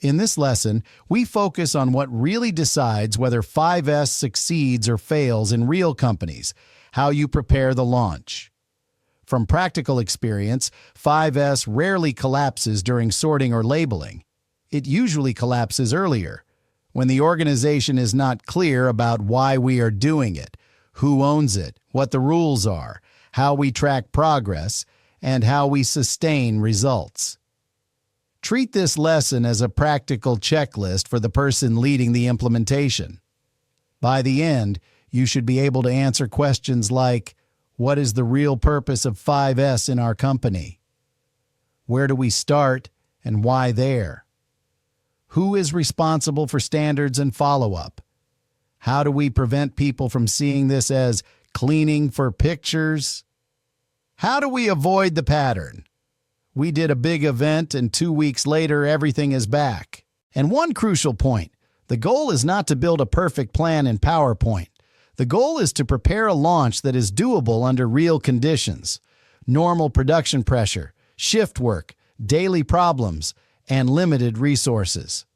In this lesson, we focus on what really decides whether 5S succeeds or fails in real companies, how you prepare the launch. From practical experience, 5S rarely collapses during sorting or labeling. It usually collapses earlier, when the organization is not clear about why we are doing it, who owns it, what the rules are, how we track progress, and how we sustain results. Treat this lesson as a practical checklist for the person leading the implementation. By the end, you should be able to answer questions like, what is the real purpose of 5S in our company? Where do we start and why there? Who is responsible for standards and follow-up? How do we prevent people from seeing this as cleaning for pictures? How do we avoid the pattern? We did a big event and 2 weeks later everything is back. And one crucial point, the goal is not to build a perfect plan in PowerPoint. The goal is to prepare a launch that is doable under real conditions, normal production pressure, shift work, daily problems, and limited resources.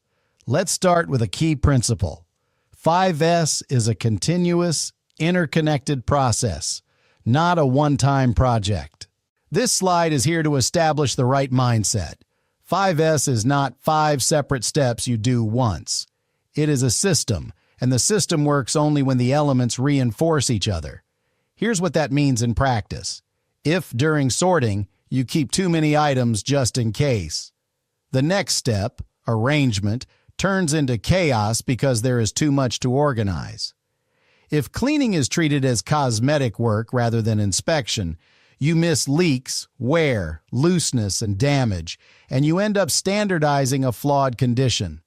Let's start with a key principle. 5S is a continuous, interconnected process, not a one-time project. This slide is here to establish the right mindset. 5S is not 5 separate steps you do once. It is a system, and the system works only when the elements reinforce each other. Here's what that means in practice. If, during sorting, you keep too many items just in case, the next step, arrangement, turns into chaos because there is too much to organize. If cleaning is treated as cosmetic work rather than inspection, you miss leaks, wear, looseness, and damage, and you end up standardizing a flawed condition.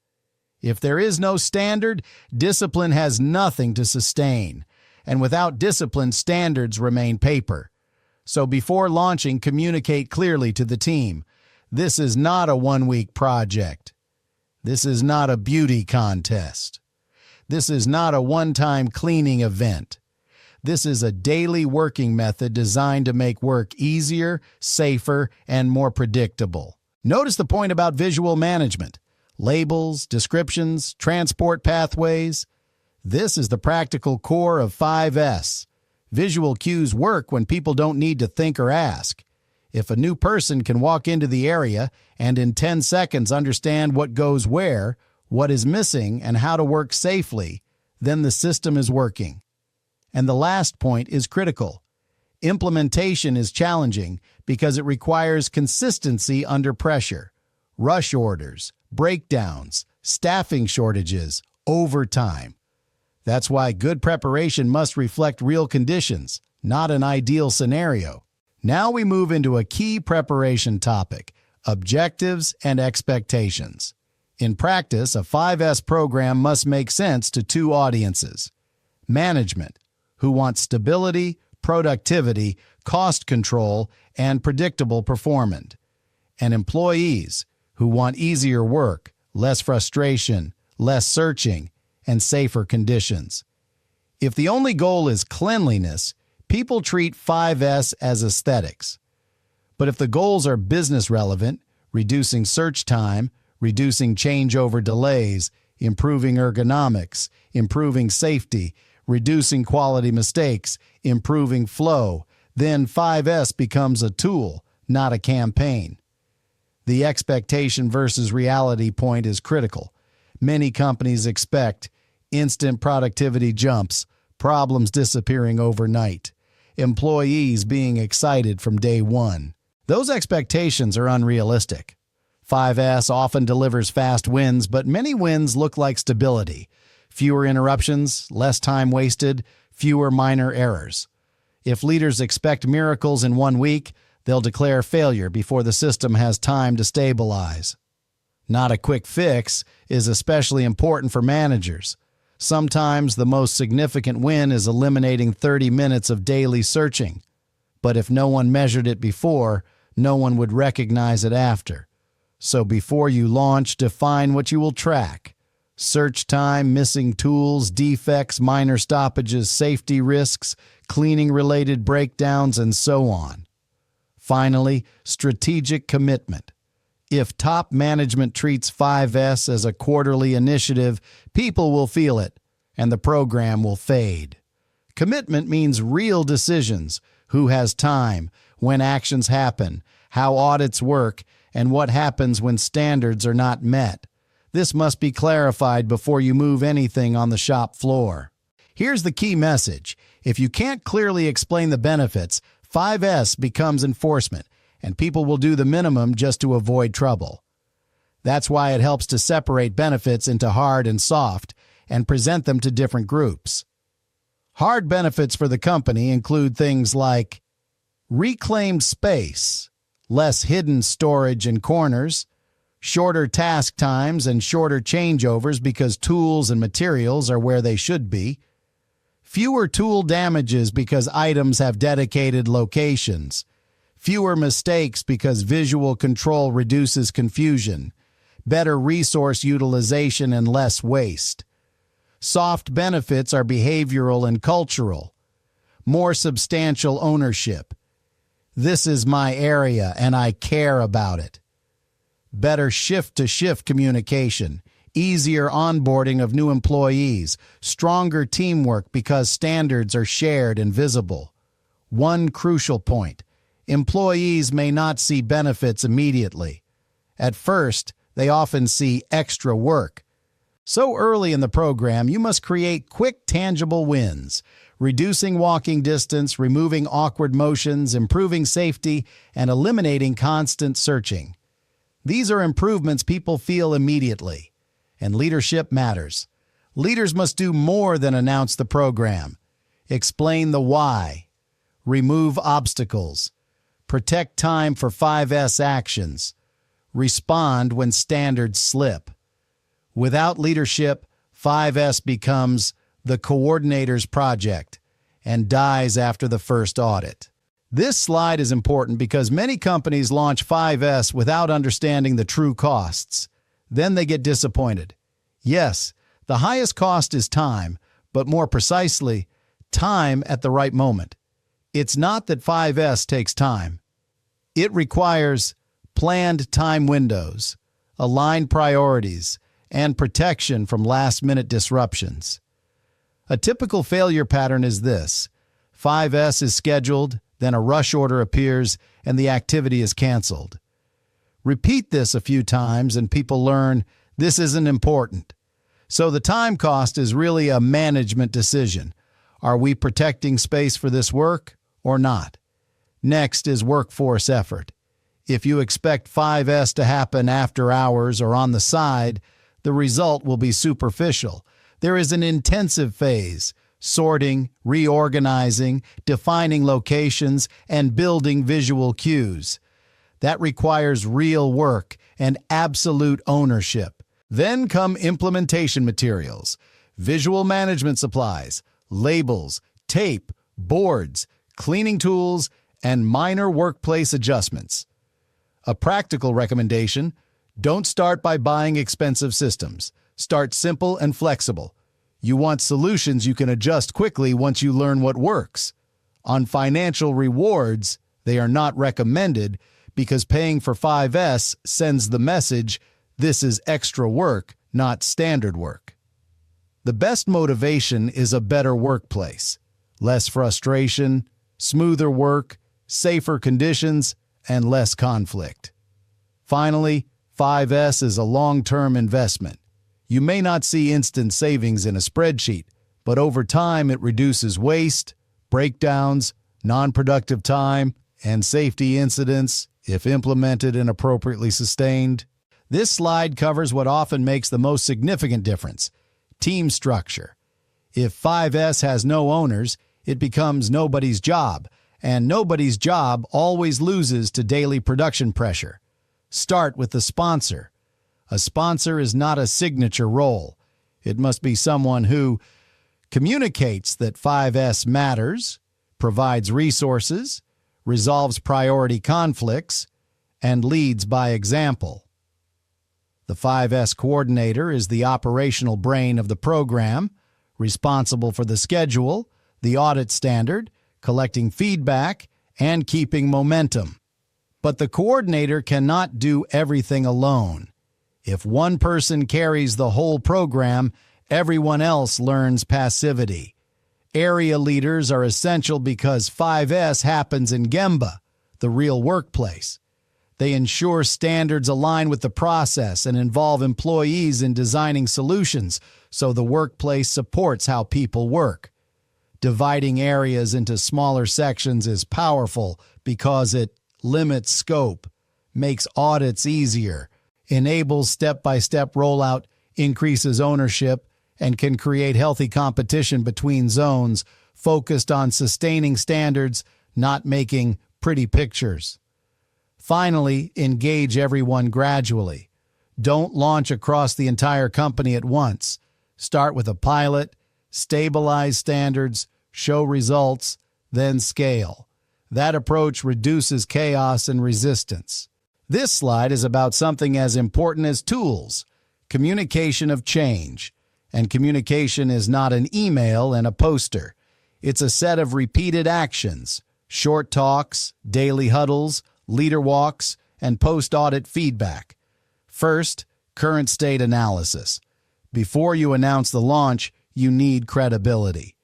If there is no standard, discipline has nothing to sustain, and without discipline, standards remain paper. So before launching, communicate clearly to the team. This is not a one-week project. This is not a beauty contest. This is not a one-time cleaning event. This is a daily working method designed to make work easier, safer, and more predictable. Notice the point about visual management. Labels, descriptions, transport pathways. This is the practical core of 5S. Visual cues work when people don't need to think or ask. If a new person can walk into the area and in 10 seconds understand what goes where, what is missing, and how to work safely, then the system is working. And the last point is critical. Implementation is challenging because it requires consistency under pressure. Rush orders, breakdowns, staffing shortages, overtime. That's why good preparation must reflect real conditions, not an ideal scenario. Now we move into a key preparation topic, objectives and expectations. In practice, a 5S program must make sense to two audiences. Management, who wants stability, productivity, cost control, and predictable performance. And employees, who want easier work, less frustration, less searching, and safer conditions. If the only goal is cleanliness, people treat 5S as aesthetics. But if the goals are business relevant, reducing search time, reducing changeover delays, improving ergonomics, improving safety, reducing quality mistakes, improving flow, then 5S becomes a tool, not a campaign. The expectation versus reality point is critical. Many companies expect instant productivity jumps, problems disappearing overnight, employees being excited from day one. Those expectations are unrealistic. 5S often delivers fast wins, but many wins look like stability. Fewer interruptions, less time wasted, fewer minor errors. If leaders expect miracles in 1 week, they'll declare failure before the system has time to stabilize. Not a quick fix is especially important for managers. Sometimes the most significant win is eliminating 30 minutes of daily searching. But if no one measured it before, no one would recognize it after. So before you launch, define what you will track. Search time, missing tools, defects, minor stoppages, safety risks, cleaning-related breakdowns, and so on. Finally, strategic commitment. If top management treats 5S as a quarterly initiative, people will feel it, and the program will fade. Commitment means real decisions: who has time, when actions happen, how audits work, and what happens when standards are not met. This must be clarified before you move anything on the shop floor. Here's the key message: if you can't clearly explain the benefits, 5S becomes enforcement, and people will do the minimum just to avoid trouble. That's why it helps to separate benefits into hard and soft and present them to different groups. Hard benefits for the company include things like reclaimed space, less hidden storage in corners, shorter task times and shorter changeovers because tools and materials are where they should be, fewer tool damages because items have dedicated locations, fewer mistakes because visual control reduces confusion, better resource utilization and less waste. Soft benefits are behavioral and cultural, more substantial ownership. This is my area and I care about it. Better shift-to-shift communication, easier onboarding of new employees, stronger teamwork because standards are shared and visible. One crucial point: employees may not see benefits immediately. At first, they often see extra work. So early in the program, you must create quick, tangible wins: reducing walking distance, removing awkward motions, improving safety, and eliminating constant searching. These are improvements people feel immediately. And leadership matters. Leaders must do more than announce the program. Explain the why. Remove obstacles. Protect time for 5S actions. Respond when standards slip. Without leadership, 5S becomes the coordinator's project and dies after the first audit. This slide is important because many companies launch 5S without understanding the true costs. Then they get disappointed. Yes, the highest cost is time, but more precisely, time at the right moment. It's not that 5S takes time. It requires planned time windows, aligned priorities, and protection from last-minute disruptions. A typical failure pattern is this: 5S is scheduled, then a rush order appears, and the activity is canceled. Repeat this a few times and people learn this isn't important. So the time cost is really a management decision. Are we protecting space for this work or not? Next is workforce effort. If you expect 5S to happen after hours or on the side, the result will be superficial. There is an intensive phase: sorting, reorganizing, defining locations, and building visual cues. That requires real work and absolute ownership. Then come implementation materials, visual management supplies, labels, tape, boards, cleaning tools, and minor workplace adjustments. A practical recommendation: don't start by buying expensive systems. Start simple and flexible. You want solutions you can adjust quickly once you learn what works. On financial rewards, they are not recommended because paying for 5S sends the message, this is extra work, not standard work. The best motivation is a better workplace: less frustration, smoother work, safer conditions, and less conflict. Finally, 5S is a long-term investment. You may not see instant savings in a spreadsheet, but over time it reduces waste, breakdowns, non-productive time, and safety incidents if implemented and appropriately sustained. This slide covers what often makes the most significant difference: team structure. If 5S has no owners, it becomes nobody's job, and nobody's job always loses to daily production pressure. Start with the sponsor. A sponsor is not a signature role. It must be someone who communicates that 5S matters, provides resources, resolves priority conflicts, and leads by example. The 5S coordinator is the operational brain of the program, responsible for the schedule, the audit standard, collecting feedback, and keeping momentum. But the coordinator cannot do everything alone. If one person carries the whole program, everyone else learns passivity. Area leaders are essential because 5S happens in Gemba, the real workplace. They ensure standards align with the process and involve employees in designing solutions so the workplace supports how people work. Dividing areas into smaller sections is powerful because it limits scope, makes audits easier, enables step-by-step rollout, increases ownership, and can create healthy competition between zones focused on sustaining standards, not making pretty pictures. Finally, engage everyone gradually. Don't launch across the entire company at once. Start with a pilot, stabilize standards, show results, then scale. That approach reduces chaos and resistance. This slide is about something as important as tools, communication of change. And communication is not an email and a poster. It's a set of repeated actions, short talks, daily huddles, leader walks, and post-audit feedback. First, current state analysis. Before you announce the launch, you need credibility.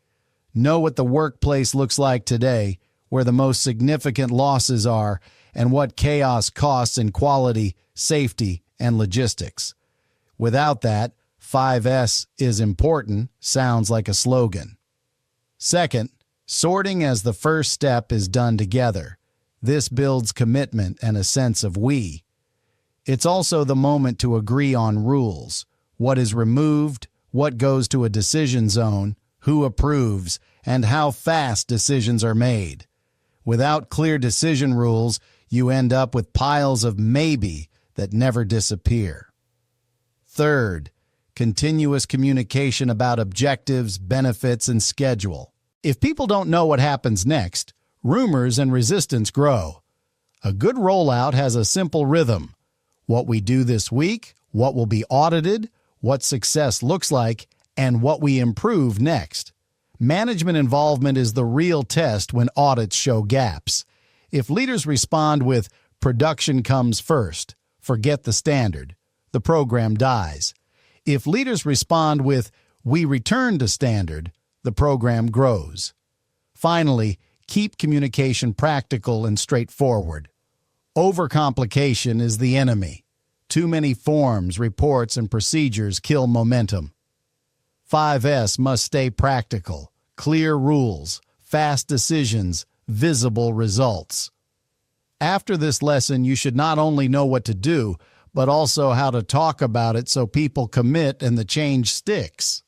Know what the workplace looks like today, where the most significant losses are, and what chaos costs in quality, safety, and logistics. Without that, 5S is important sounds like a slogan. Second, sorting as the first step is done together. This builds commitment and a sense of we. It's also the moment to agree on rules. What is removed, what goes to a decision zone, who approves, and how fast decisions are made. Without clear decision rules, you end up with piles of maybe that never disappear. Third, continuous communication about objectives, benefits, and schedule. If people don't know what happens next, rumors and resistance grow. A good rollout has a simple rhythm. What we do this week, what will be audited, what success looks like, and what we improve next. Management involvement is the real test when audits show gaps. If leaders respond with "production comes first," forget the standard, the program dies. If leaders respond with "we return to standard," the program grows. Finally, keep communication practical and straightforward. Overcomplication is the enemy. Too many forms, reports, and procedures kill momentum. 5S must stay practical, clear rules, fast decisions, visible results. After this lesson, you should not only know what to do, but also how to talk about it so people commit and the change sticks.